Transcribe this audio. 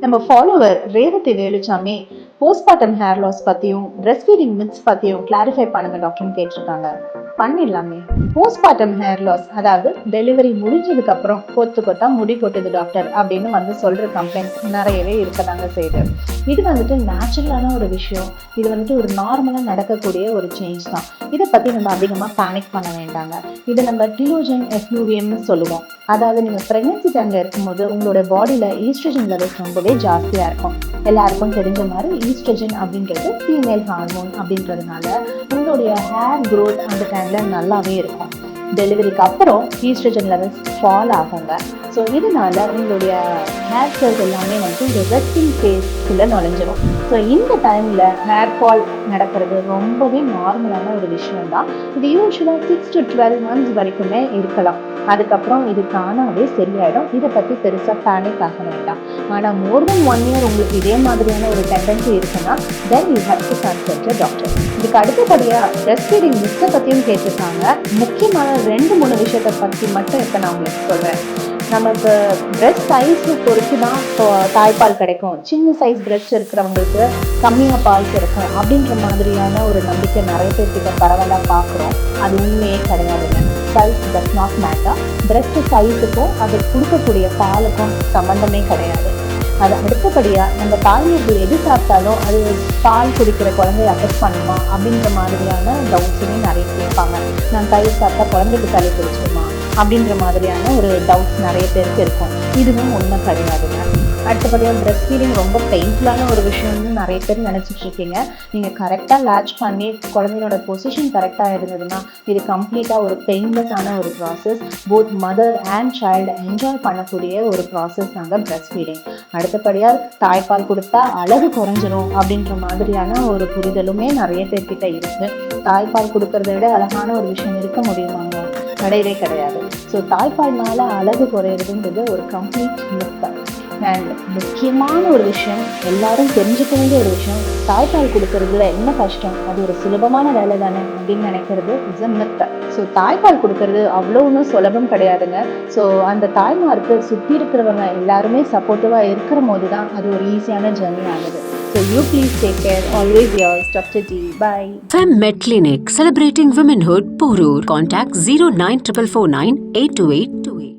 நம்ம follower Revathi Veluchami postpartum hair loss பத்தியும் breast feeding myths பத்தியும் கிளாரிஃபை பண்ணுங்க டாக்டர்னு கேட்டிருக்காங்க. பண்ணிடலாமே. போஸ்ட்மார்ட்டம் ஹேர் லாஸ், அதாவது டெலிவரி முடிஞ்சதுக்கு அப்புறம் கொத்தா முடி கொட்டுது டாக்டர் அப்படின்னு சொல்ற கம்ப்ளைண்ட்ஸ் நிறையவே இருக்கதாங்க செய்யுது. இது நேச்சுரலான ஒரு விஷயம். இது ஒரு நார்மலா நடக்கக்கூடிய ஒரு சேஞ்ச் தான். இதை பத்தி நம்ம அதிகமா பேனிக் பண்ண வேண்டாங்க. இது நம்ம டிலோஜன் எஃப்ளூவியம்னு சொல்லுவோம். அதாவது நீங்க பிரெக்னன்சி டைம்ல இருக்கும்போது உங்களோட பாடியில ஈஸ்ட்ரஜன் லெவல்ஸ் ரொம்பவே ஜாஸ்தியா இருக்கும். எல்லாருக்கும் தெரிஞ்ச மாதிரி ஈஸ்ட்ரஜன் அப்படின்றது ஃபீமேல் ஹார்மோன் அப்படின்றதுனால உங்களுடைய ஹேர் க்ரோத் அந்த டைம்ல நல்லாவே இருக்கும். டெலிவரிக்கு அப்புறம் ஈஸ்ட்ரஜன் லெவல்ஸ் ஃபால் ஆகுங்க. ஸோ இதனால உங்களுடைய ஹேர் செல்ஸ் எல்லாமே ஒரு ரெஸ்டிங் ஃபேஸ்க்குள்ள நுழைஞ்சிடும். ஸோ இந்த டைம்ல ஹேர் ஃபால் நடக்கிறது ரொம்பவே நார்மலான ஒரு விஷயம் தான். இது யூஸ்வலாக 6 to 12 months வரைக்குமே இருக்கலாம். அதுக்கப்புறம் இது தானாகவே சரியாயிடும். இதை பற்றி பெருசாக பேனிக் ஆக வேண்டாம். ஆனால் மோர் தென் 1 year உங்களுக்கு இதே மாதிரியான ஒரு டெண்டன்சி இருக்குன்னா then you have to consult doctor. இதுக்கு அடுத்தபடியாக பிரஸ்ட் ஃபீடிங் மித்ஸை பற்றியும் கேட்டிருக்காங்க. முக்கியமான 2-3 விஷயத்தை பற்றி மட்டும் இப்போ நான் உங்களுக்கு சொல்கிறேன். நமக்கு பிரெஸ்ட் சைஸ் பொறுத்து தான் தாய்ப்பால் கிடைக்கும். சின்ன சைஸ் பிரெஸ்ட் இருக்கிறவங்களுக்கு கம்மியாக பால் கிடைக்கும் அப்படின்ற மாதிரியான ஒரு நம்பிக்கை நிறைய பேர்கிட்ட பரவலாக பார்க்குறோம். அது உண்மையே கிடையாதுங்க. Size does not matter. Breast சைஸுக்கும் அது கொடுக்கக்கூடிய பாலுக்கும் சம்மந்தமே கிடையாது. அது அடுத்தபடியாக நம்ம தாய்மார்கள் எது சாப்பிட்டாலும் அது பால் குடிக்கிற குழந்தைய அஃபெக்ட் பண்ணுமா அப்படின்ற மாதிரியான டவுட்ஸுமே நிறைய கேட்பாங்க. நான் தயிர் சாப்பிட்டா குழந்தைக்கு தலை பிடிச்சிருமா அப்படின்ற மாதிரியான ஒரு டவுட்ஸ் நிறைய பேருக்கு இருக்கும். இதுவும் உண்மை கிடையாதுங்க. அடுத்தபடியாக பிரெஸ்ட் ஃபீடிங் ரொம்ப பெயின்ஃபுல்லான ஒரு விஷயம்னு நிறைய பேர் நினச்சிட்டு இருக்கீங்க. நீங்கள் கரெக்டாக லேட்ச் பண்ணி குழந்தையோட பொசிஷன் கரெக்டாக இருந்ததுன்னா இது கம்ப்ளீட்டாக ஒரு பெயின்லெஸ்ஸான ஒரு process. Both mother and child enjoy பண்ணக்கூடிய ஒரு ப்ராசஸ் தாங்க பிரெஸ்ட் ஃபீடிங். அடுத்தபடியாக தாய்ப்பால் கொடுத்தா அழகு குறைஞ்சிரும் அப்படின்ற மாதிரியான ஒரு புரிதலுமே நிறைய பேர்கிட்ட இருக்குது. தாய்ப்பால் கொடுக்கறத விட அழகான ஒரு விஷயம் இருக்க முடியுமாங்க? கிடையவே கிடையாது. ஸோ தாய்ப்பால்னால அழகு குறையிறதுன்றது ஒரு கம்ப்ளீட் மித். அண்ட் முக்கியமான ஒரு விஷயம், எல்லாரும் தெரிஞ்சுக்க வேண்டிய ஒரு விஷயம், தாய்ப்பால் கொடுக்கறதுல என்ன கஷ்டம், அது ஒரு சுலபமான வேலை தானே அப்படின்னு நினைக்கிறது இஸ் அ மித். ஸோ தாய்ப்பால் கொடுக்கறது அவ்வளோ ஒன்றும் சுலபம் கிடையாதுங்க. ஸோ அந்த தாய்மாருக்கு சுற்றி இருக்கிறவங்க எல்லாருமே சப்போர்ட்டிவாக இருக்கிற போது தான் அது ஒரு ஈஸியான ஜர்னி ஆகுது. So you please take care. Always yours, Dr. D. Bye. FemMed Clinic, celebrating womanhood, Porur. Contact 09449 828